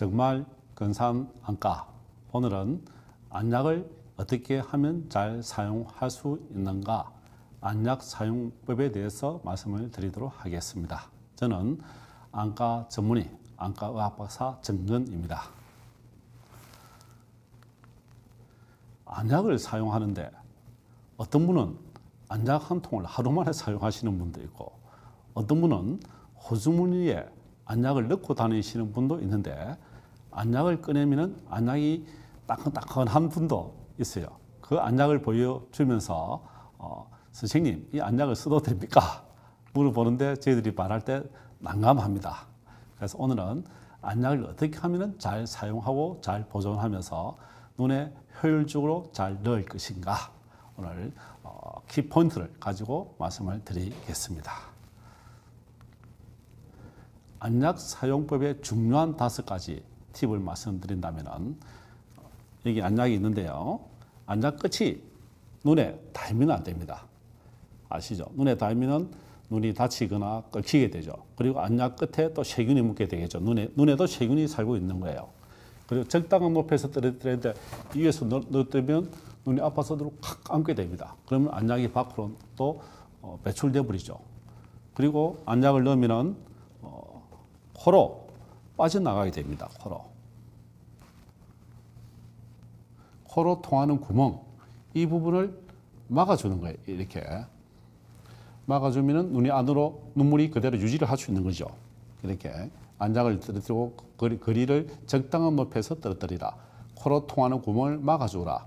정말 근사한 안과. 오늘은 안약을 어떻게 하면 잘 사용할 수 있는가, 안약 사용법에 대해서 말씀을 드리도록 하겠습니다. 저는 안과 전문의, 안과의학 박사 정근입니다. 안약을 사용하는데 어떤 분은 안약 한 통을 하루 만에 사용하시는 분도 있고, 어떤 분은 호주머니에 안약을 넣고 다니시는 분도 있는데, 안약을 꺼내면 안약이 따끈따끈한 분도 있어요. 그 안약을 보여주면서 선생님, 이 안약을 써도 됩니까? 물어보는데 저희들이 말할 때 난감합니다. 그래서 오늘은 안약을 어떻게 하면 잘 사용하고 잘 보존하면서 눈에 효율적으로 잘 넣을 것인가, 오늘 키포인트를 가지고 말씀을 드리겠습니다. 안약 사용법의 중요한 5가지 팁을 말씀드린다면, 여기 안약이 있는데요. 안약 끝이 눈에 닿으면 안 됩니다. 아시죠? 눈에 닿으면 눈이 다치거나 긁히게 되죠. 그리고 안약 끝에 또 세균이 묻게 되겠죠. 눈에도 세균이 살고 있는 거예요. 그리고 적당한 높이에서 떨어뜨려야 돼. 위에서 넣으면 눈이 아파서 칵 감게 됩니다. 그러면 안약이 밖으로 또 배출돼 버리죠. 그리고 안약을 넣으면 코로 빠져나가게 됩니다. 코로 통하는 구멍, 이 부분을 막아주는 거예요. 이렇게 막아주면 눈이 안으로 눈물이 그대로 유지를 할 수 있는 거죠. 이렇게 안약을 떨어뜨리고 거리를 적당한 높이에서 떨어뜨리라. 코로 통하는 구멍을 막아주라.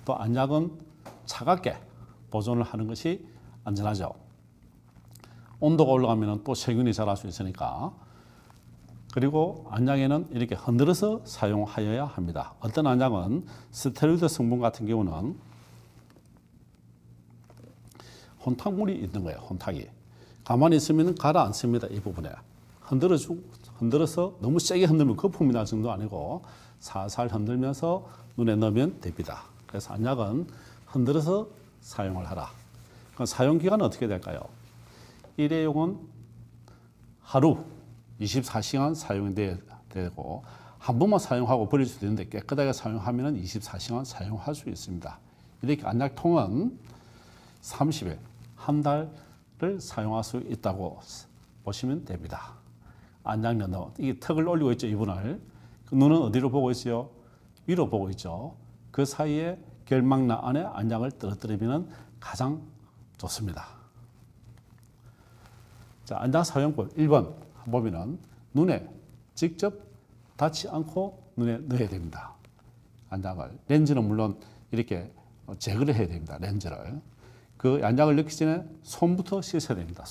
또 안약은 차갑게 보존을 하는 것이 안전하죠. 온도가 올라가면 또 세균이 자랄 수 있으니까. 그리고 안약에는 이렇게 흔들어서 사용하여야 합니다. 어떤 안약은 스테로이드 성분 같은 경우는 혼탁물이 있는 거예요. 혼탁이. 가만히 있으면 가라앉습니다. 이 부분에. 흔들어서 너무 세게 흔들면 거품이 날 정도 아니고 살살 흔들면서 눈에 넣으면 됩니다. 그래서 안약은 흔들어서 사용을 하라. 그럼 사용 기간은 어떻게 될까요? 일회용은 하루 24시간 사용돼야 되고, 한 번만 사용하고 버릴 수도 있는데 깨끗하게 사용하면 24시간 사용할 수 있습니다. 이렇게 안약통은 30일, 한 달을 사용할 수 있다고 보시면 됩니다. 안약연도, 이 턱을 올리고 있죠, 이분을. 눈은 어디로 보고 있어요? 위로 보고 있죠. 그 사이에 결막나 안에 안약을 떨어뜨리면 가장 좋습니다. 자, 안약 사용법 1번 보면은 눈에 직접 닿지 않고 눈에 넣어야 됩니다. 안약을. 렌즈는 물론 이렇게 제거를 해야 됩니다. 렌즈를. 그 안약을 넣기 전에 손부터 씻어야 됩니다.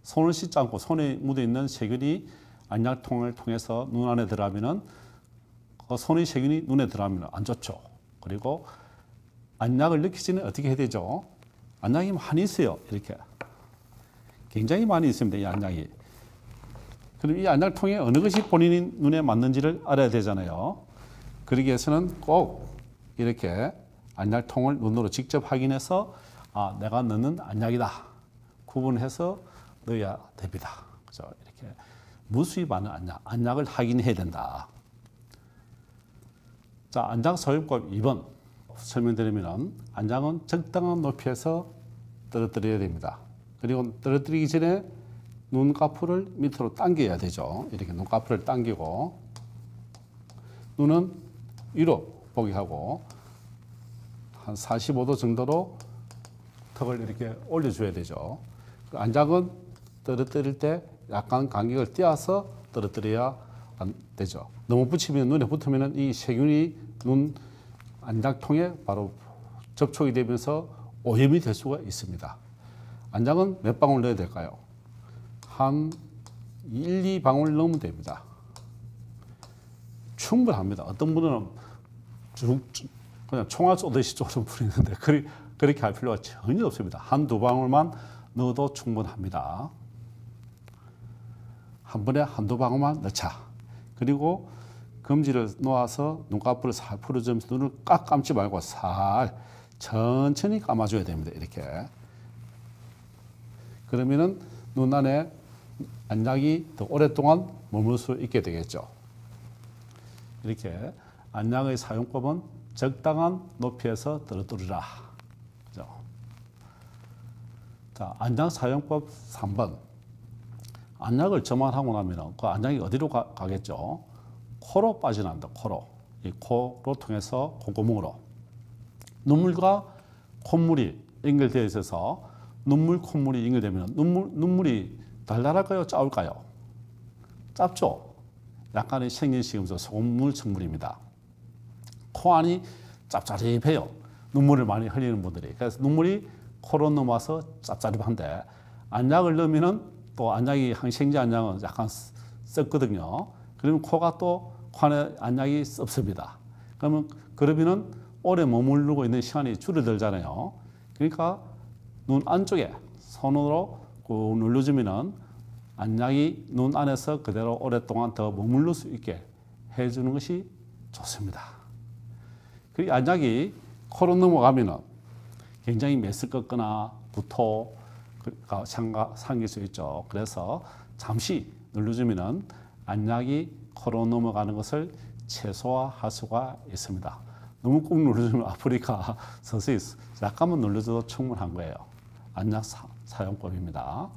손을 씻지 않고 손에 묻어 있는 세균이 안약통을 통해서 눈 안에 들어가면은 손의 세균이 눈에 들어가면 안 좋죠. 그리고 안약을 넣기 전에 어떻게 해야 되죠? 안약이 많이 있어요. 이렇게 굉장히 많이 있습니다. 이 안약이. 그럼 이 안약통에 어느 것이 본인의 눈에 맞는지를 알아야 되잖아요. 그러기 위해서는 꼭 이렇게 안약통을 눈으로 직접 확인해서 내가 넣는 안약이다 구분해서 넣어야 됩니다. 그죠? 이렇게 무수히 많은 안약을 확인해야 된다. 자, 안약 사용법 2번 설명드리면, 안약은 적당한 높이에서 떨어뜨려야 됩니다. 그리고 떨어뜨리기 전에 눈꺼풀을 밑으로 당겨야 되죠. 이렇게 눈꺼풀을 당기고 눈은 위로 보게 하고 한 45도 정도로 턱을 이렇게 올려줘야 되죠. 안약은 떨어뜨릴 때 약간 간격을 띄어서 떨어뜨려야 되죠. 너무 붙이면, 눈에 붙으면 이 세균이 눈 안약통에 바로 접촉이 되면서 오염이 될 수가 있습니다. 안약은 몇 방울 넣어야 될까요? 한 1, 2방울 넣으면 됩니다. 충분합니다. 어떤 분은 그냥 총알 쏘듯이 쪼름 부리는데 그렇게 할 필요가 전혀 없습니다. 한두 방울만 넣어도 충분합니다. 한 번에 한두 방울만 넣자. 그리고 검지를 놓아서 눈꺼풀을 살 풀어주면서 눈을 꽉 감지 말고 살 천천히 감아줘야 됩니다. 이렇게. 그러면은 눈 안에 안약이 더 오랫동안 머물 수 있게 되겠죠. 이렇게 안약의 사용법은 적당한 높이에서 떨어뜨리라. 그죠? 자, 안약 사용법 3번. 안약을 점환하고 나면 그 안약이 어디로 가겠죠? 코로 빠져나온다. 코로. 이 코로 통해서 콧구멍으로. 눈물과 콧물이 연결되어 있어서 눈물, 콧물이 연결되면 눈물이 달달할까요? 짜울까요? 짭죠? 약간의 생리식염소 소금물 성분입니다. 코 안이 짭짤해요. 눈물을 많이 흘리는 분들이. 그래서 눈물이 코로 넘어와서 짭짤한데 안약을 넣으면은 또 안약이 항생제 안약은 약간 썩거든요. 그러면 코가 또 코 안에 안약이 썩습니다. 그러면은 오래 머무르고 있는 시간이 줄어들잖아요. 그러니까 눈 안쪽에 손으로 꾹 눌러주면은 안약이 눈 안에서 그대로 오랫동안 더 머무를 수 있게 해주는 것이 좋습니다. 그 안약이 코로 넘어가면은 굉장히 메스껍거나 구토가 생길 수 있죠. 그래서 잠시 눌러주면은 안약이 코로 넘어가는 것을 최소화할 수가 있습니다. 너무 꾹 눌러주면 아프니까 서서히 약간만 눌러줘도 충분한 거예요. 안약 사용법입니다.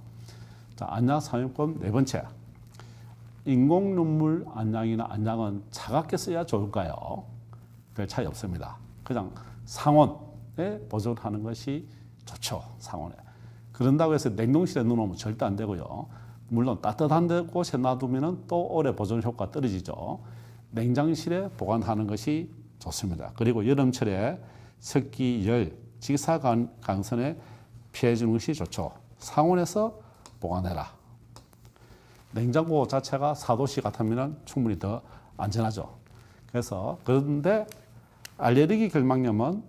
자, 안약 사용법 네 번째. 인공 눈물 안약이나 안약은 차갑게 써야 좋을까요? 별 차이 없습니다. 그냥 상온에 보존하는 것이 좋죠. 상온에. 그런다고 해서 냉동실에 넣어놓으면 절대 안 되고요. 물론 따뜻한 곳에 놔두면 또 오래 보존 효과가 떨어지죠. 냉장실에 보관하는 것이 좋습니다. 그리고 여름철에 습기, 열, 직사광선에 피해주는 것이 좋죠. 상온에서 보관해라. 냉장고 자체가 4도씨 같으면 충분히 더 안전하죠. 그래서 그런데 알레르기 결막염은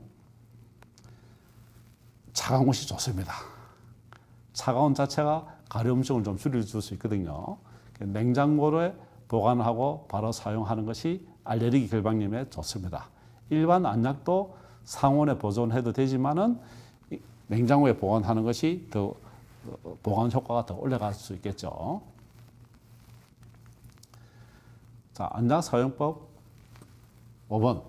차가운 것이 좋습니다. 차가운 자체가 가려움증을 좀 줄여줄 수 있거든요. 냉장고에 보관하고 바로 사용하는 것이 알레르기 결막염에 좋습니다. 일반 안약도 상온에 보존해도 되지만은 냉장고에 보관하는 것이 더 보관 효과가 더 올라갈 수 있겠죠. 자, 안약 사용법 5번.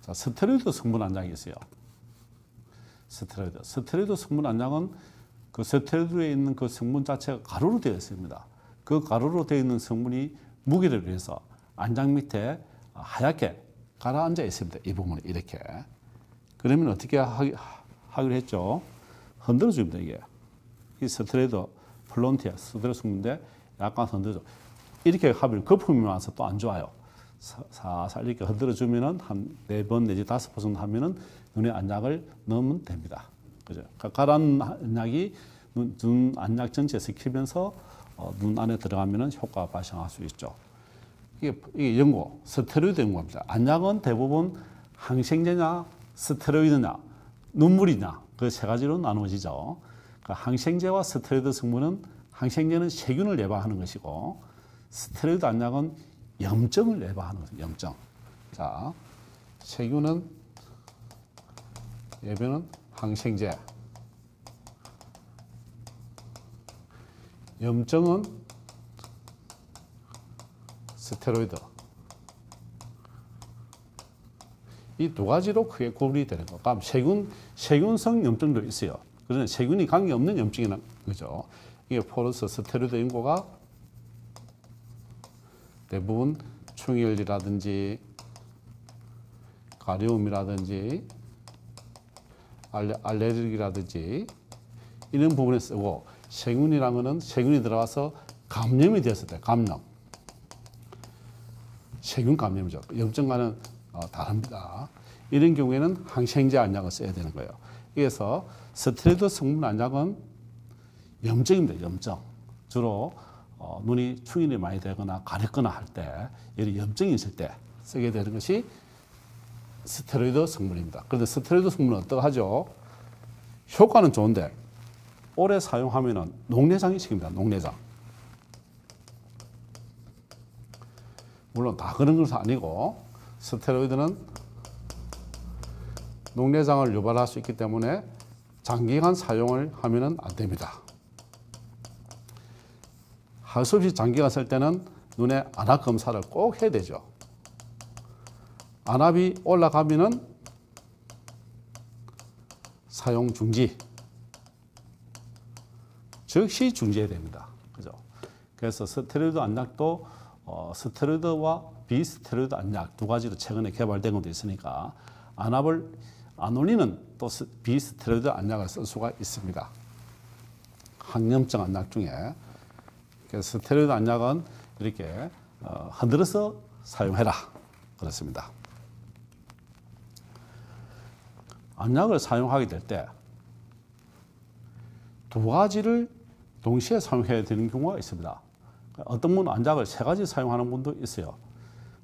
자, 스테로이드 성분 안약이 있어요. 스테로이드 성분 안약은 그 스테로이드에 있는 그 성분 자체가 가루로 되어 있습니다. 그 가루로 되어 있는 성분이 무게를 위해서 안약 밑에 하얗게 가라앉아 있습니다. 이 부분이 이렇게. 그러면 어떻게 하기로 했죠? 흔들어 줍니다. 이게. 이 스테로이드 플론티아 스테로이드 성분인데 약간 흔들어 줘. 이렇게 하면 거품이 와서 또 안 좋아요. 살살 이렇게 흔들어 주면은 한 4번 내지 5번 정도 하면은 눈에 안약을 넣으면 됩니다. 그죠? 가라앉은 안약이 눈 안약 전체에 스치면서 눈 안에 들어가면은 효과가 발생할 수 있죠. 이게 연고, 스테로이드 연고입니다. 안약은 대부분 항생제냐, 스테로이드냐, 눈물이냐, 그 세 가지로 나누어지죠. 항생제와 스테로이드 성분은 항생제는 세균을 예방하는 것이고, 스테로이드 안약은 염증을 예방하는 것이죠. 염증. 자, 세균은 예방은 항생제, 염증은 스테로이드. 이 두 가지로 크게 구분이 되는 거. 그럼 세균성 염증도 있어요. 그러나 세균이 관계없는 염증이라는 거죠. 이게 포르스 스테로이드 연고가 대부분 충혈이라든지 가려움이라든지 알레르기라든지 이런 부분에 쓰고, 세균이라는 것은 세균이 들어가서 감염이 되었을 때 감염. 세균 감염이죠. 염증과는 다릅니다. 이런 경우에는 항생제 안약을 써야 되는 거예요. 그래서 스테로이드 성분 안약은 염증입니다. 염증. 주로 눈이 충혈이 많이 되거나 가렵거나 할 때, 이런 염증이 있을 때 쓰게 되는 것이 스테로이드 성분입니다. 그런데 스테로이드 성분은 어떠하죠? 효과는 좋은데 오래 사용하면 녹내장이 생깁니다. 녹내장. 물론 다 그런 것은 아니고, 스테로이드는 녹내장을 유발할 수 있기 때문에 장기간 사용을 하면 안 됩니다. 할 수 없이 장기간 쓸 때는 눈의 안압 검사를 꼭 해야 되죠. 안압이 올라가면은 사용 중지, 즉시 중지해야 됩니다. 그죠? 그래서 스테로이드 안약도 스테로이드와 비스테로이드 안약 두 가지로 최근에 개발된 것도 있으니까 안압을 안 올리는 또 비스테로이드 안약을 쓸 수가 있습니다. 항염증 안약 중에. 그래서 스테로이드 안약은 이렇게 흔들어서 사용해라 그렇습니다. 안약을 사용하게 될 때 두 가지를 동시에 사용해야 되는 경우가 있습니다. 어떤 분은 안약을 세 가지 사용하는 분도 있어요.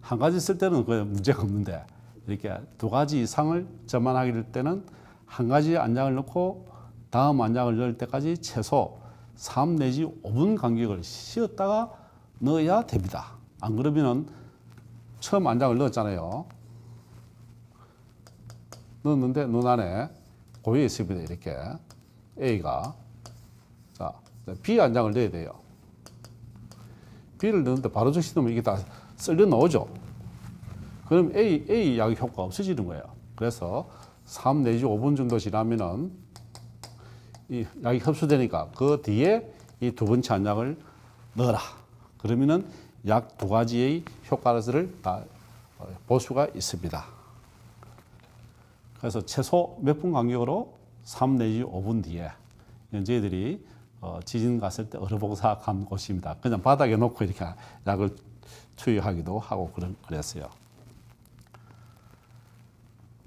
한 가지 쓸 때는 거의 문제가 없는데 이렇게 두 가지 이상을 전만하게 될 때는 한 가지 안약을 넣고 다음 안약을 넣을 때까지 최소 3 내지 5분 간격을 쉬었다가 넣어야 됩니다. 안 그러면은 처음 안약을 넣었잖아요. 넣었는데 눈 안에 고여 있습니다. 이렇게 A가. 자, B 안약을 넣어야 돼요. B를 넣는데 바로 즉시 넣으면 이게 다 쓸려 나오죠. 그럼 A 약 효과가 없어지는 거예요. 그래서 3 내지 5분 정도 지나면은 이 약이 흡수되니까 그 뒤에 이 두 번째 안약을 넣어라. 그러면은 약 두 가지의 효과를 다 볼 수가 있습니다. 그래서 최소 몇 분 간격으로 3 내지 5분 뒤에 저희들이 지진 갔을 때 의료봉사 간 곳입니다. 그냥 바닥에 놓고 이렇게 약을 투여하기도 하고 그랬어요.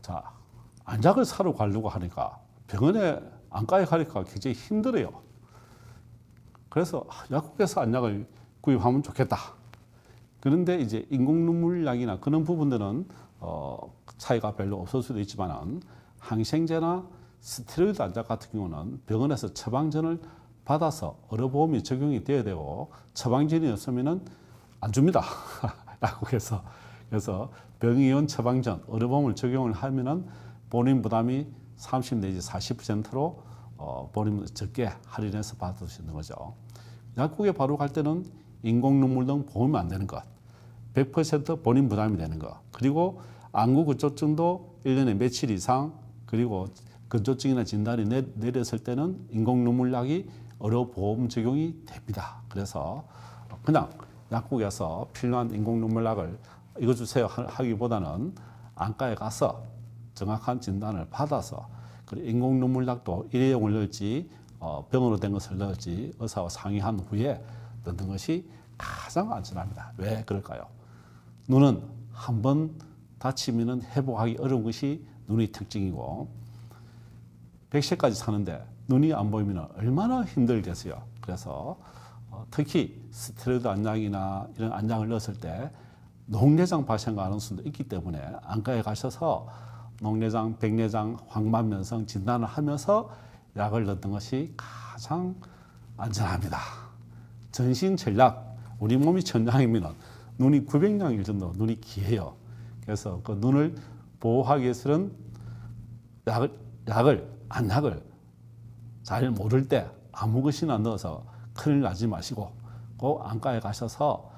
자, 안약을 사러 가려고 하니까 병원에 안과에 가니까 굉장히 힘들어요. 그래서 약국에서 안약을 구입하면 좋겠다. 그런데 이제 인공눈물약이나 그런 부분들은 차이가 별로 없을 수도 있지만 항생제나 스테로이드 안약 같은 경우는 병원에서 처방전을 받아서 의료보험이 적용이 돼야 되고 처방전이 없으면 안 줍니다. 약국에서. 그래서 병의원 처방전, 의료보험을 적용을 하면은 본인 부담이 30 내지 40%로 본인 적게 할인해서 받을 수 있는 거죠. 약국에 바로 갈 때는 인공눈물 등 보험이 안 되는 것, 100% 본인 부담이 되는 것, 그리고 안구 근조증도 1년에 며칠 이상, 그리고 근조증이나 진단이 내렸을 때는 인공눈물약이 의료보험 적용이 됩니다. 그래서 그냥 약국에서 필요한 인공눈물약을 이거 주세요 하기보다는 안과에 가서 정확한 진단을 받아서 인공눈물약도 일회용을 넣을지 병으로 된 것을 넣을지 의사와 상의한 후에 넣는 것이 가장 안전합니다. 왜 그럴까요? 눈은 한번 다치면 회복하기 어려운 것이 눈의 특징이고 100세까지 사는데 눈이 안 보이면 얼마나 힘들겠어요. 그래서 특히 스테로이드 안약이나 이런 안약을 넣었을 때 녹내장 발생 가능성도 있기 때문에 안과에 가셔서 녹내장, 백내장, 황반면성 진단을 하면서 약을 넣는 것이 가장 안전합니다. 전신 전략, 우리 몸이 천장이면 눈이 900량일 정도 눈이 귀해요. 그래서 그 눈을 보호하기 위해서는 안약을 잘 모를 때 아무 것이나 넣어서 큰일 나지 마시고 꼭 안과에 가셔서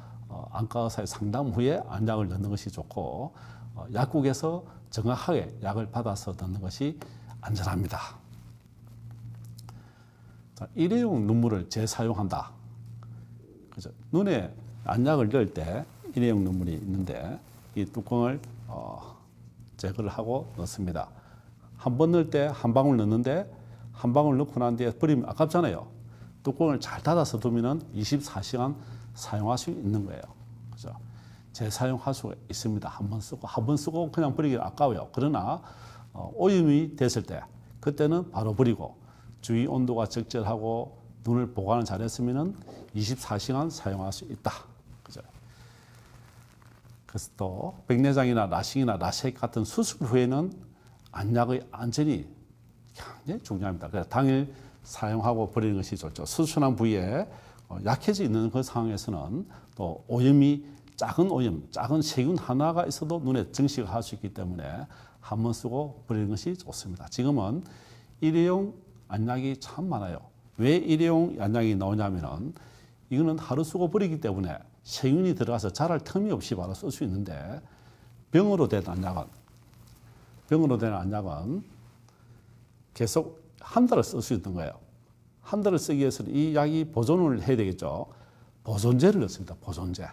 안과 의사의 상담 후에 안약을 넣는 것이 좋고 약국에서 정확하게 약을 받아서 넣는 것이 안전합니다. 자, 일회용 눈물을 재사용한다. 그죠? 눈에 안약을 넣을 때 일회용 눈물이 있는데 이 뚜껑을 제거를 하고 넣습니다. 한 번 넣을 때 한 방울 넣는데 한 방울 넣고 난 뒤에 버리면 아깝잖아요. 뚜껑을 잘 닫아서 두면 24시간 사용할 수 있는 거예요. 그죠? 재사용할 수 있습니다. 한 번 쓰고 그냥 버리기 아까워요. 그러나 오염이 됐을 때 그때는 바로 버리고 주위 온도가 적절하고 눈을 보관을 잘했으면 24시간 사용할 수 있다. 그죠? 그래서 또 백내장이나 라식이나 라섹 같은 수술 후에는 안약의 안전이 굉장히 중요합니다. 그래서 당일 사용하고 버리는 것이 좋죠. 수술한 부위에 약해져 있는 그 상황에서는 또 오염이 작은 오염, 작은 세균 하나가 있어도 눈에 증식을 할 수 있기 때문에 한 번 쓰고 버리는 것이 좋습니다. 지금은 일회용 안약이 참 많아요. 왜 일회용 안약이 나오냐면은 이거는 하루 쓰고 버리기 때문에 세균이 들어가서 자랄 틈이 없이 바로 쓸 수 있는데 병으로 된 안약은 계속 한 달을 쓸 수 있는 거예요. 한 달을 쓰기 위해서는 이 약이 보존을 해야 되겠죠. 보존제를 넣습니다. 보존제.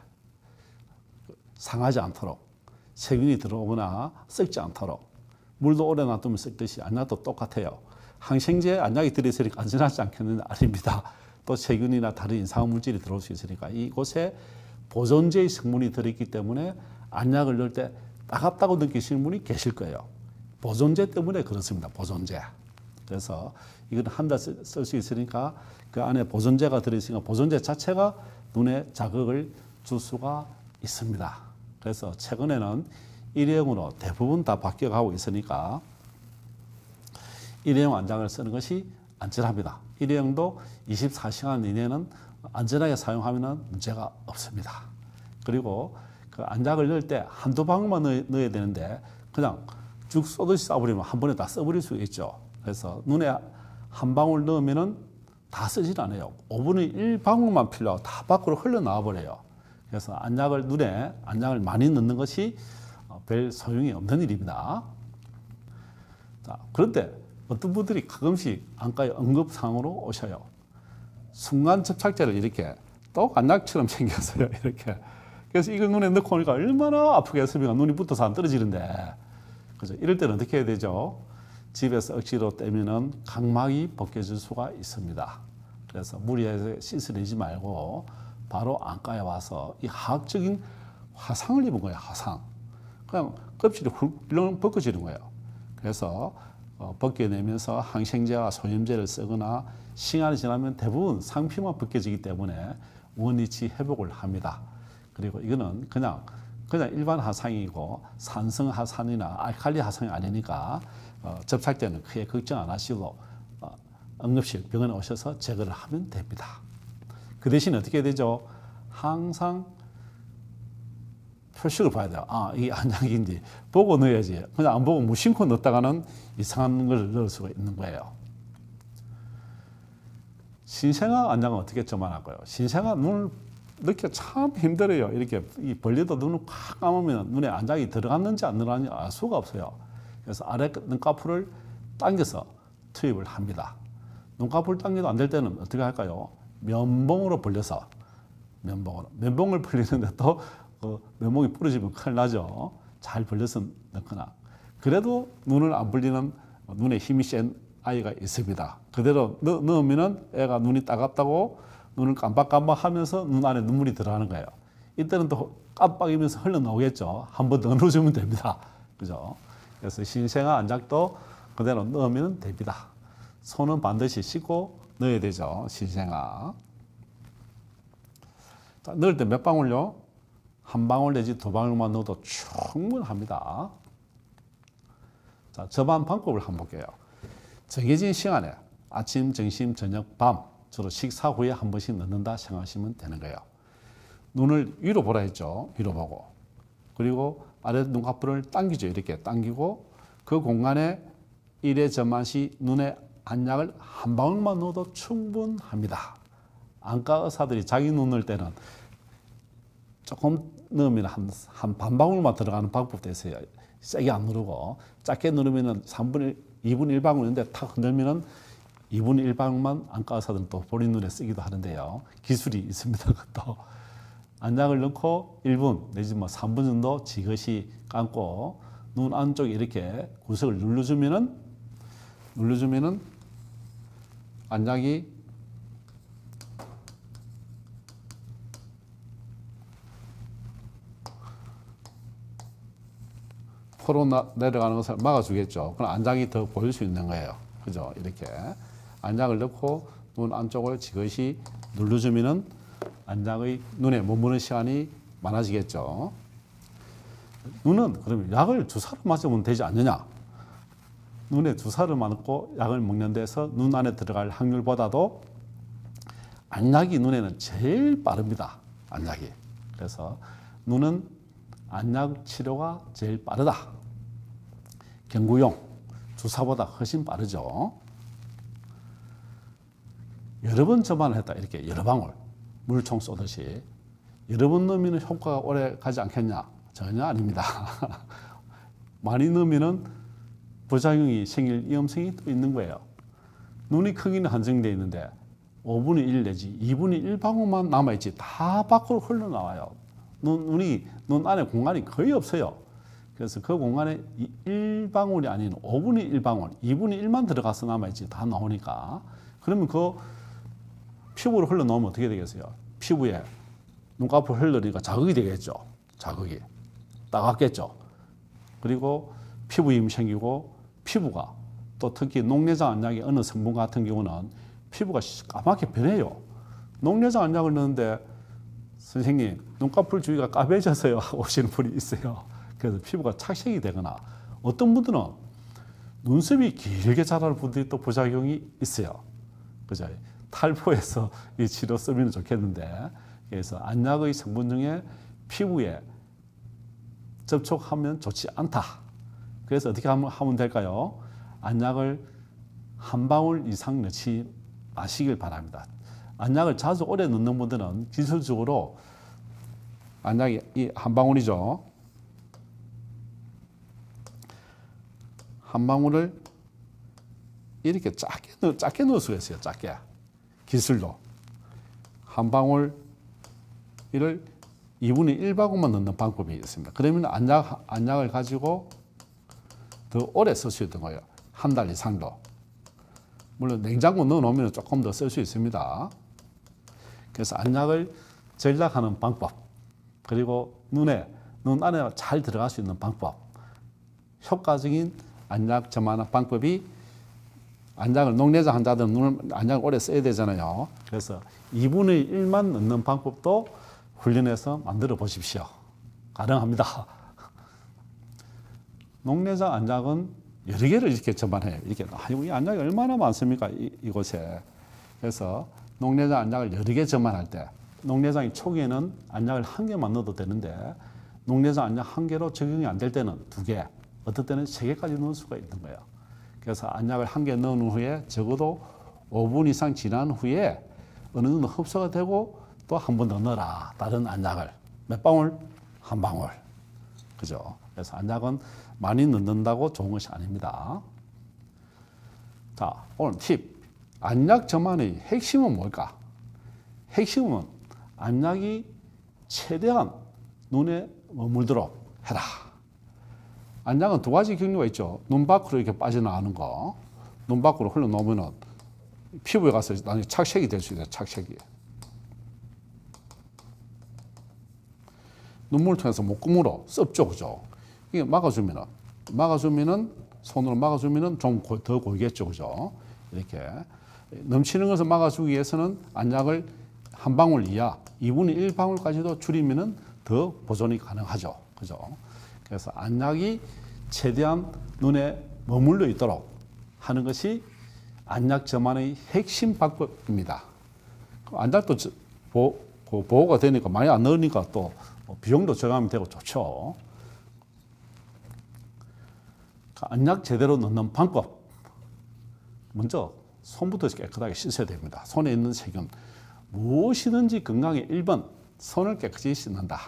상하지 않도록, 세균이 들어오거나 썩지 않도록. 물도 오래 놔두면 썩듯이 안약도 똑같아요. 항생제 안약이 들어있으니까 안전하지 않겠느냐? 아닙니다. 또 세균이나 다른 이상한 물질이 들어올 수 있으니까 이곳에 보존제의 성분이 들어있기 때문에 안약을 넣을 때 따갑다고 느끼시는 분이 계실 거예요. 보존제 때문에 그렇습니다. 보존제. 그래서 이건 한 달 쓸 수 있으니까 그 안에 보존제가 들어있으니까 보존제 자체가 눈에 자극을 줄 수가 있습니다. 그래서 최근에는 일회용으로 대부분 다 바뀌어가고 있으니까 일회용 안약을 쓰는 것이 안전합니다. 일회용도 24시간 이내는 안전하게 사용하면 문제가 없습니다. 그리고 그 안약을 넣을 때 한두 방울만 넣어야 되는데 그냥 쭉 쏘듯이 쏴버리면 한 번에 다 써버릴 수 있죠. 그래서 눈에 한 방울 넣으면 다 쓰질 않아요. 5분의 1방울만 필요하고 다 밖으로 흘러나와 버려요. 그래서 안약을 많이 넣는 것이 별 소용이 없는 일입니다. 자, 그런데 어떤 분들이 가끔씩 안과에 응급상으로 오셔요. 순간 접착제를 이렇게 똑 안약처럼 생겼어요. 이렇게. 그래서 이걸 눈에 넣고 오니까 얼마나 아프겠습니까? 눈이 붙어서 안 떨어지는데. 그죠? 이럴 때는 어떻게 해야 되죠? 집에서 억지로 떼면은 각막이 벗겨질 수가 있습니다. 그래서 무리해서 씻어내지 말고 바로 안과에 와서 이 화학적인 화상을 입은 거예요. 화상. 그냥 껍질이 훌렁 벗겨지는 거예요. 그래서 벗겨내면서 항생제와 소염제를 쓰거나 시간이 지나면 대부분 상피만 벗겨지기 때문에 원위치 회복을 합니다. 그리고 이거는 그냥 일반 화상이고 산성 화산이나 알칼리 화상이 아니니까 접착제는 크게 걱정 안 하시고 응급실 병원에 오셔서 제거를 하면 됩니다. 그 대신 어떻게 해야 되죠? 항상 표식을 봐야 돼요. 아, 이게 안약인지 보고 넣어야지. 그냥 안 보고 무심코 넣었다가는 이상한 걸 넣을 수가 있는 거예요. 신생아 안약은 어떻게 점안할까요? 신생아 눈을 넣기 참 힘들어요. 이렇게 벌려도 눈을 꽉 감으면 눈에 안약이 들어갔는지 안 들어갔는지 알 수가 없어요. 그래서 아래 눈꺼풀을 당겨서 투입을 합니다. 눈꺼풀 당겨도 안 될 때는 어떻게 할까요? 면봉으로 벌려서 면봉을 벌리는데 또 면봉이 부러지면 큰일 나죠. 잘 벌려서 넣거나. 그래도 눈을 안 벌리는 눈에 힘이 센 아이가 있습니다. 그대로 넣으면 애가 눈이 따갑다고 눈을 깜빡깜빡 하면서 눈 안에 눈물이 들어가는 거예요. 이때는 또 깜빡이면서 흘러나오겠죠. 한 번 더 넣어주면 됩니다. 그죠? 그래서 신생아 안약도 그대로 넣으면 됩니다. 손은 반드시 씻고 넣어야 되죠. 신생아. 자, 넣을 때 몇 방울요? 한 방울 내지 두 방울만 넣어도 충분합니다. 자, 접안 방법을 한번 볼게요. 정해진 시간에 아침, 점심, 저녁, 밤 주로 식사 후에 한 번씩 넣는다 생각하시면 되는 거예요. 눈을 위로 보라 했죠. 위로 보고. 그리고 아래 눈꺼풀을 당기죠. 이렇게 당기고 그 공간에 일회 전만 시 눈에 안약을 한 방울만 넣어도 충분합니다. 안과 의사들이 자기 눈 넣을 때는 조금 넣으면 한 반 방울만 들어가는 방법도 있어요. 세게 안 누르고 작게 누르면 2분 1방울인데 탁 흔들면 2분의 1방울만 안과 의사들은 또 본인 눈에 쓰기도 하는데요. 기술이 있습니다. 그것도. 안약을 넣고 1분 내지 3분 정도 지그시 감고 눈 안쪽에 이렇게 구석을 눌러주면은 안약이 포로 내려가는 것을 막아주겠죠. 그럼 안약이 더 보일 수 있는 거예요. 그죠? 이렇게 안약을 넣고 눈 안쪽을 지그시 눌러주면은 안약의 눈에 머무는 시간이 많아지겠죠. 눈은 그러면 약을 주사로 맞으면 되지 않느냐? 눈에 주사를 맞고 약을 먹는 데서 눈 안에 들어갈 확률보다도 안약이 눈에는 제일 빠릅니다. 안약이. 그래서 눈은 안약 치료가 제일 빠르다. 경구용 주사보다 훨씬 빠르죠. 여러 번 접안을 했다. 이렇게 여러 방울. 물총 쏘듯이. 여러 번 넣으면 효과가 오래 가지 않겠냐? 전혀 아닙니다. 많이 넣으면 부작용이 생길 위험성이 또 있는 거예요. 눈의 크기는 한정되어 있는데 5분의 1 내지 2분의 1 방울만 남아있지 다 밖으로 흘러나와요. 눈 안에 공간이 거의 없어요. 그래서 그 공간에 1방울이 아닌 5분의 1 방울, 2분의 1만 들어가서 남아있지 다 나오니까. 그러면 그 피부로 흘러나오면 어떻게 되겠어요? 피부에 눈꺼풀 흘러니까 자극이 되겠죠. 자극이. 따갑겠죠. 그리고 피부염이 생기고 피부가 또 특히 녹내장 안약의 어느 성분 같은 경우는 피부가 까맣게 변해요. 녹내장 안약을 넣는데 선생님 눈꺼풀 주위가 까매져서요 오시는 분이 있어요. 그래서 피부가 착색이 되거나 어떤 분들은 눈썹이 길게 자라는 분들이 또 부작용이 있어요. 그죠? 탈포해서 이 치료 쓰면 좋겠는데 그래서 안약의 성분 중에 피부에 접촉하면 좋지 않다. 그래서 어떻게 하면 될까요? 안약을 한 방울 이상 넣지 마시길 바랍니다. 안약을 자주 오래 넣는 분들은 기술적으로 안약이 이 한 방울이죠. 한 방울을 이렇게 작게 넣을 수가 있어요. 작게. 기술로. 한 방울 이를 2분의 1 방울만 넣는 방법이 있습니다. 그러면 안약을 가지고 더 오래 쓸 수 있는 거예요. 한 달 이상도. 물론 냉장고 넣어놓으면 조금 더 쓸 수 있습니다. 그래서 안약을 전락하는 방법, 그리고 눈 안에 잘 들어갈 수 있는 방법, 효과적인 안약 점화하는 방법이 안약을 녹내장 환자들은 안약을 오래 써야 되잖아요. 그래서 2분의 1만 넣는 방법도 훈련해서 만들어 보십시오. 가능합니다. 녹내장 안약은 여러 개를 이렇게 점안해요. 이렇게 이 안약이 얼마나 많습니까? 이곳에. 그래서 녹내장 안약을 여러 개 점안할 때 녹내장이 초기에는 안약을 한 개만 넣어도 되는데 녹내장 안약 한 개로 적용이 안 될 때는 2개, 어떨 때는 3개까지 넣을 수가 있는 거예요. 그래서 안약을 한 개 넣은 후에 적어도 5분 이상 지난 후에 어느 정도 흡수가 되고 또 한 번 더 넣어라. 다른 안약을. 몇 방울? 한 방울. 그죠? 그래서 안약은 많이 넣는다고 좋은 것이 아닙니다. 자, 오늘 팁. 안약 점안의 핵심은 뭘까? 핵심은 안약이 최대한 눈에 머물도록 해라. 안약은 2가지 경로가 있죠. 눈 밖으로 이렇게 빠져나가는 거. 눈 밖으로 흘러나오면은 피부에 가서 나중에 착색이 될 수 있어요. 착색이. 눈물을 통해서 목구멍으로 썩죠. 그죠? 이게 막아주면은 손으로 막아주면은 좀 더 고이겠죠. 그죠? 이렇게. 넘치는 것을 막아주기 위해서는 안약을 한 방울 이하, 2분의 1 방울까지도 줄이면은 더 보존이 가능하죠. 그죠? 그래서 안약이 최대한 눈에 머물러 있도록 하는 것이 안약 점안의 핵심 방법입니다. 안약도 보호가 되니까 많이 안 넣으니까 또 비용도 절감이 되고 좋죠. 안약 제대로 넣는 방법. 먼저 손부터 깨끗하게 씻어야 됩니다. 손에 있는 세균. 무엇이든지 건강의 1번, 손을 깨끗이 씻는다.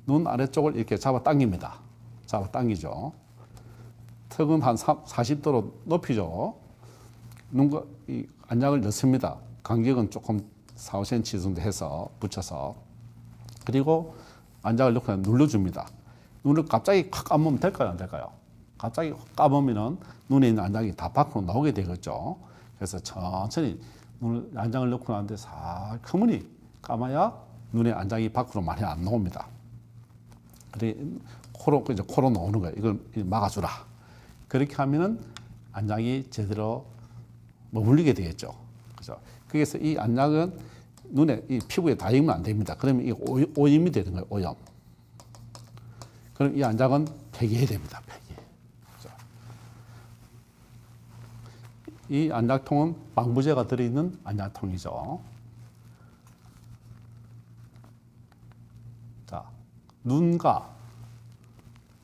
눈 아래쪽을 이렇게 잡아 당깁니다. 잡아 당기죠. 턱은 한 40도로 높이죠. 이 안약을 넣습니다. 간격은 조금 4, 5cm 정도 해서 붙여서. 그리고 안약을 넣고 눌러줍니다. 눈을 갑자기 확 감으면 될까요? 안 될까요? 갑자기 확 감으면 눈에 있는 안약이 다 밖으로 나오게 되겠죠. 그래서 천천히 안약을 넣고 나는데 살그머니 감아야 눈에 안약이 밖으로 많이 안 나옵니다. 그래 코로 나오는 거예요. 이걸 막아주라. 그렇게 하면은 안약이 제대로 머물리게 되겠죠. 그죠? 그래서 이 안약은 눈에 이 피부에 닿으면 안 됩니다. 그러면 이 오염이 되는 거예요. 오염. 그럼 이 안약은 폐기해야 됩니다. 폐기. 그죠? 이 안약통은 방부제가 들어있는 안약통이죠. 자, 눈과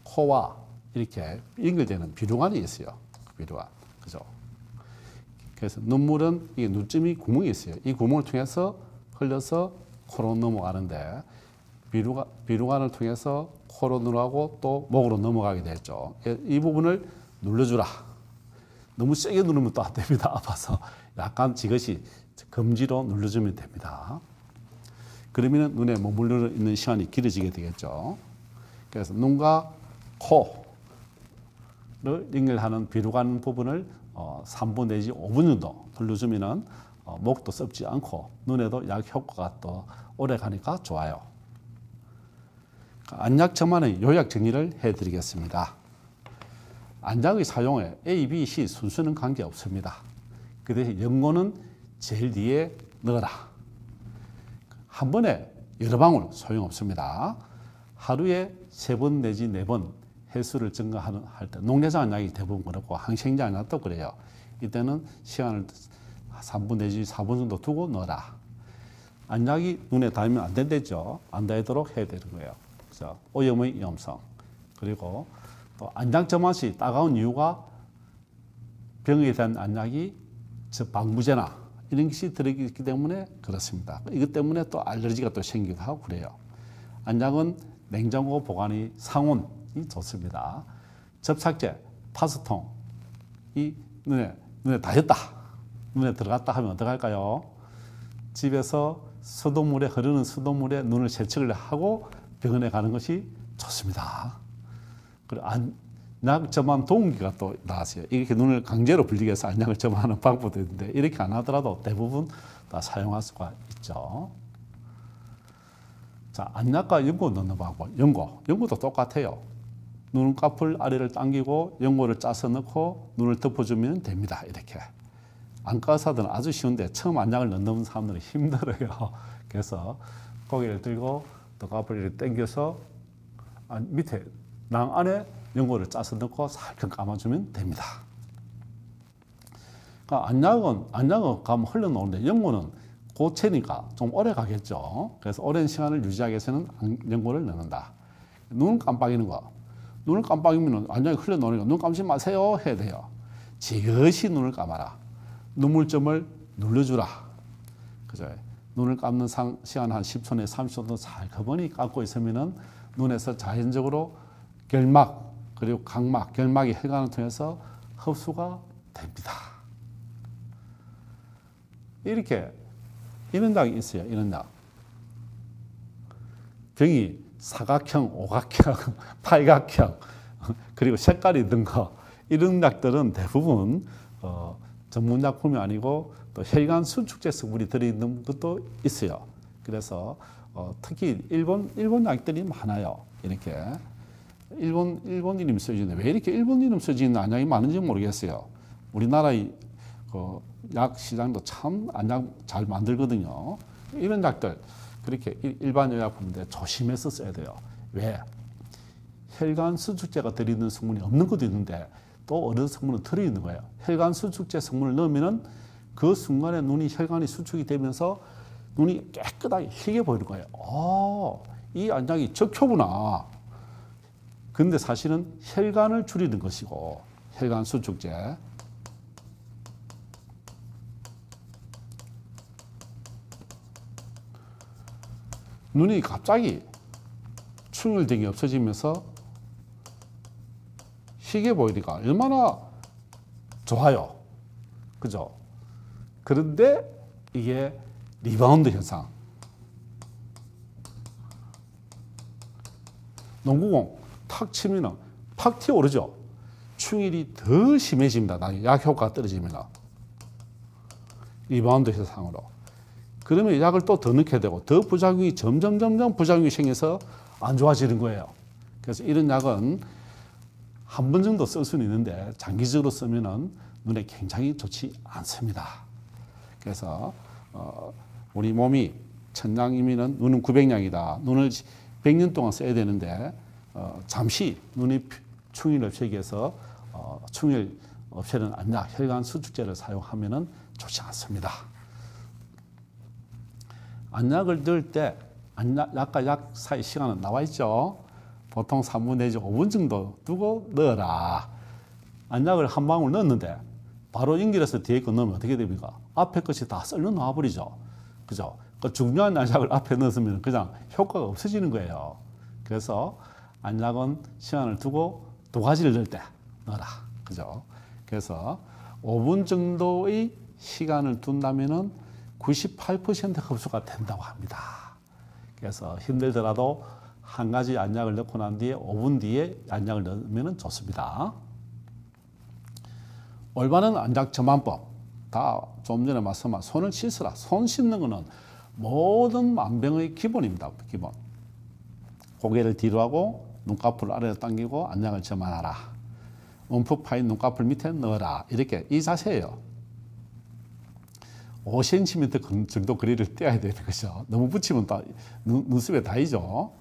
코와 이렇게 연결되는 비류관이 있어요. 비류관. 그죠? 그래서 눈물은 이 눈점이 구멍이 있어요. 이 구멍을 통해서 흘려서 코로 넘어가는데 비류관을 통해서 코로 들어가고 또 목으로 넘어가게 되죠. 이 부분을 눌러주라. 너무 세게 누르면 또 안 됩니다. 아파서 약간 지그시 검지로 눌러주면 됩니다. 그러면 눈에 머물러 있는 시간이 길어지게 되겠죠. 그래서 눈과 코를 연결하는 비류관 부분을 3분 내지 5분 정도 눌러주면 목도 썩지 않고 눈에도 약 효과가 또 오래 가니까 좋아요. 안약 저만의 요약 정리를 해드리겠습니다. 안약의 사용에 A, B, C 순서는 관계없습니다. 그 대신 연고는 제일 뒤에 넣어라. 한 번에 여러 방울 소용없습니다. 하루에 3번 내지 4번 횟수를 증가할 때 녹내장 안약이 대부분 그렇고 항생제 안약도 그래요. 이때는 시간을 3분 내지 4분 정도 두고 넣어라. 안약이 눈에 닿으면 안 된다죠. 안 닿도록 해야 되는 거예요. 그래서 오염의 위험성, 그리고 또 안약 저맛이 따가운 이유가 병에 대한 안약이 방부제나 이런 것이 들어있기 때문에 그렇습니다. 이것 때문에 또 알레르기가 또 생기기도 하고 그래요. 안약은 냉장고 보관이 상온이 좋습니다. 접착제, 파스통이 눈에 닿았다, 눈에 들어갔다 하면 어떡할까요? 집에서 수돗물에 흐르는 수돗물에 눈을 세척을 하고 병원에 가는 것이 좋습니다. 그리고 안약 점암 도움기가 또 나왔어요. 이렇게 눈을 강제로 불리게 해서 안약을 점하는 방법도 있는데 이렇게 안 하더라도 대부분 다 사용할 수가 있죠. 자, 안약과 연고 넣는 방법. 연고도 똑같아요. 눈꺼풀 아래를 당기고 연고를 짜서 넣고 눈을 덮어주면 됩니다. 이렇게. 안과 의사들은 아주 쉬운데 처음 안약을 넣는 사람들은 힘들어요. 그래서 고개를 들고 눈꺼풀을 이렇게 당겨서 밑에 낭 안에 연고를 짜서 넣고 살짝 감아주면 됩니다. 그러니까 안약은 가면 흘러나오는데 연고는 고체니까 좀 오래 가겠죠. 그래서 오랜 시간을 유지하기 위해서는 연고를 넣는다. 눈 깜빡이는 거. 눈을 깜빡이면 안약이 흘러나오니까 눈 감지 마세요 해야 돼요. 지그시 눈을 감아라. 눈물점을 눌러주라. 그죠? 눈을 감는 시간 한 10초 내 30초 정도 살펴보니 감고 있으면은 눈에서 자연적으로 결막 그리고 각막, 결막이 혈관을 통해서 흡수가 됩니다. 이런 약이 있어요. 이런 약. 병이 사각형, 오각형, 팔각형, 그리고 색깔이 든 거, 이런 약들은 대부분 전문약품이 아니고 또 혈관 수축제 성분이 들어있는 것도 있어요. 그래서 특히 일본 약들이 많아요. 이렇게 일본 이름 써지는데 왜 이렇게 일본 이름 써지는 안약이 많은지 모르겠어요. 우리나라의 약 시장도 참 안약 잘 만들거든요. 이런 약들 그렇게 일반 의약품인데 조심해서 써야 돼요. 왜? 혈관 수축제가 들어있는 성분이 없는 것도 있는데 또 어떤 성분은 들어있는 거예요. 혈관 수축제 성분을 넣으면은 그 순간에 혈관이 수축이 되면서 눈이 깨끗하게 희게 보이는 거예요. 이 안약이 적효구나. 근데 사실은 혈관을 줄이는 것이고, 혈관 수축제. 눈이 갑자기 충혈등이 없어지면서 희게 보이니까 얼마나 좋아요. 그죠? 그런데 이게 리바운드 현상. 농구공 탁 치면 팍 튀어오르죠. 충혈이 더 심해집니다. 약 효과가 떨어지면. 리바운드 현상으로. 그러면 약을 또 더 넣게 되고 더 부작용이 점점 부작용이 생겨서 안 좋아지는 거예요. 그래서 이런 약은 한 번 정도 쓸 수는 있는데 장기적으로 쓰면은 눈에 굉장히 좋지 않습니다. 그래서 우리 몸이 천냥이면은 눈은 900냥이다. 눈을 100년 동안 써야 되는데 잠시 눈이 충혈 없애기 위해서 충혈 없애는 안약, 혈관 수축제를 사용하면은 좋지 않습니다. 안약을 넣을 때 약과 약 사이 시간은 나와 있죠. 보통 3분 내지 5분 정도 두고 넣어라. 안약을 한 방울 넣었는데 바로 연결해서 뒤에 거 넣으면 어떻게 됩니까? 앞에 것이 다 썰려 나와 버리죠. 그죠? 그 중요한 안약을 앞에 넣었으면 그냥 효과가 없어지는 거예요. 그래서 안약은 시간을 두고 두 가지를 넣을 때 넣어라. 그죠? 그래서 5분 정도의 시간을 둔다면은 98% 흡수가 된다고 합니다. 그래서 힘들더라도 한 가지 안약을 넣고 난 뒤에 5분 뒤에 안약을 넣으면 좋습니다. 올바른 안약 전환법. 다 좀 전에 말씀한 손을 씻으라. 손 씻는 거는 모든 만병의 기본입니다. 기본. 고개를 뒤로 하고 눈꺼풀 아래로 당기고 안약을 전환하라. 움푹 파인 눈꺼풀 밑에 넣어라. 이렇게 이 자세예요. 5cm 정도 거리를 떼야 되는 거죠. 너무 붙이면 눈썹에 닿이죠.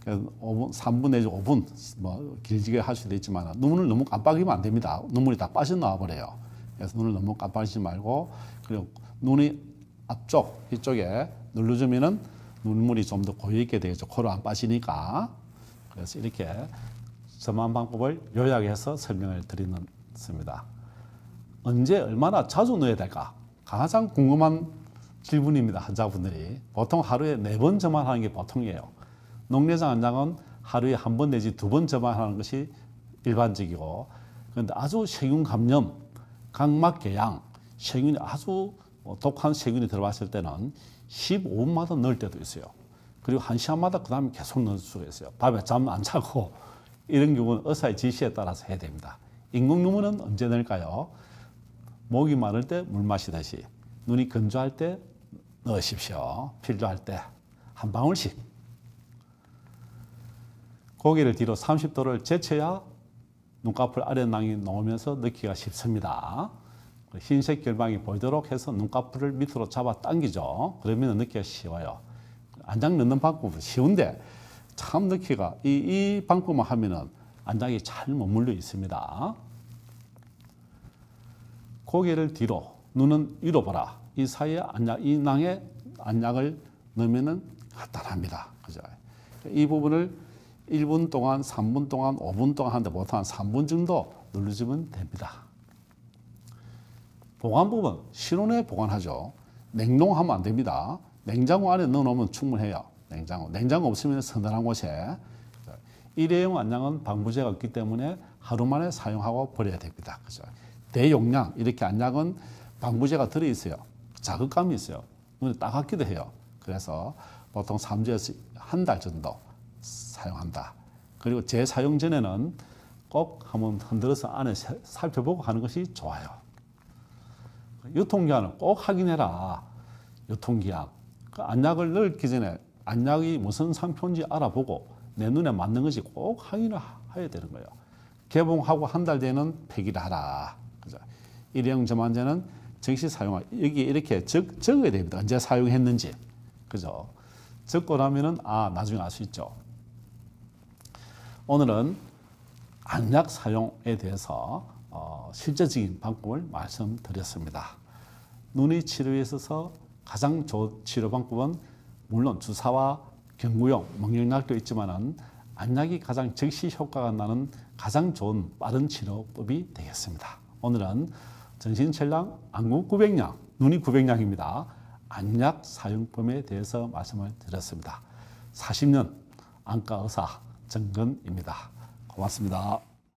5분, 3분 내지 5분 뭐 길게 할 수도 있지만 눈을 너무 깜빡이면 안 됩니다. 눈물이 다 빠져나와 버려요. 그래서 눈을 너무 깜빡이지 말고, 그리고 눈이 앞쪽 이쪽에 눌러주면은 눈물이 좀 더 고여 있게 되겠죠. 코로 안 빠지니까. 그래서 이렇게 전환 방법을 요약해서 설명을 드리겠습니다. 언제 얼마나 자주 넣어야 될까? 가장 궁금한 질문입니다. 환자분들이. 보통 하루에 4번 전환하는 게 보통이에요. 녹내장 안약은 하루에 1번 내지 2번 전환하는 것이 일반적이고, 그런데 아주 세균 감염, 각막 궤양, 세균이 아주 독한 세균이 들어왔을 때는 15분마다 넣을 때도 있어요. 그리고 1시간마다 그 다음에 계속 넣을 수가 있어요. 밤에 잠 안 자고 이런 경우는 의사의 지시에 따라서 해야 됩니다. 인공눈물은 언제 넣을까요? 목이 마를 때 물 마시듯이, 눈이 건조할 때 넣으십시오. 필요할 때 한 방울씩. 고개를 뒤로 30도를 제쳐야 눈꺼풀 아랫낭이 나오면서 넣기가 쉽습니다. 흰색 결방이 보이도록 해서 눈꺼풀을 밑으로 잡아 당기죠. 그러면 넣기가 쉬워요. 안약 넣는 방법은 쉬운데 참 넣기가 이 방법만 하면은 안약이 잘 머물러 있습니다. 고개를 뒤로, 눈은 위로 보라. 이 사이에 이 낭에 안약을 넣으면은 간단합니다. 그죠? 이 부분을 1분 동안, 3분 동안, 5분 동안 하는데 보통 한 3분 정도 눌러주면 됩니다. 보관법은 실온에 보관하죠. 냉동하면 안 됩니다. 냉장고 안에 넣어놓으면 충분해요. 냉장고 없으면 서늘한 곳에. 일회용 안약은 방부제가 없기 때문에 하루 만에 사용하고 버려야 됩니다. 그죠? 대용량, 이렇게 안약은 방부제가 들어있어요. 자극감이 있어요. 눈에 따갑기도 해요. 그래서 보통 3주에서 한 달 정도 사용한다. 그리고 재사용 전에는 꼭 한번 흔들어서 안에 살펴보고 하는 것이 좋아요. 유통기한을 꼭 확인해라. 유통기한. 그 안약을 넣기 전에 안약이 무슨 상표인지 알아보고 내 눈에 맞는 것이 꼭 확인을 해야 되는 거예요. 개봉하고 한 달 뒤에는 폐기를 하라. 그죠? 일회용 점안제는 즉시 사용하. 여기 이렇게 적어야 됩니다. 언제 사용했는지. 그죠? 적고 나면은 나중에 알 수 있죠. 오늘은 안약 사용에 대해서 실제적인 방법을 말씀드렸습니다. 눈의 치료에 있어서 가장 좋은 치료 방법은 물론 주사와 경구용, 먹력약도 있지만은 안약이 가장 즉시 효과가 나는 가장 좋은 빠른 치료법이 되겠습니다. 오늘은 정신철량 안구 900량, 눈이 900량입니다. 안약 사용법에 대해서 말씀을 드렸습니다. 40년 안과 의사 정근입니다. 고맙습니다.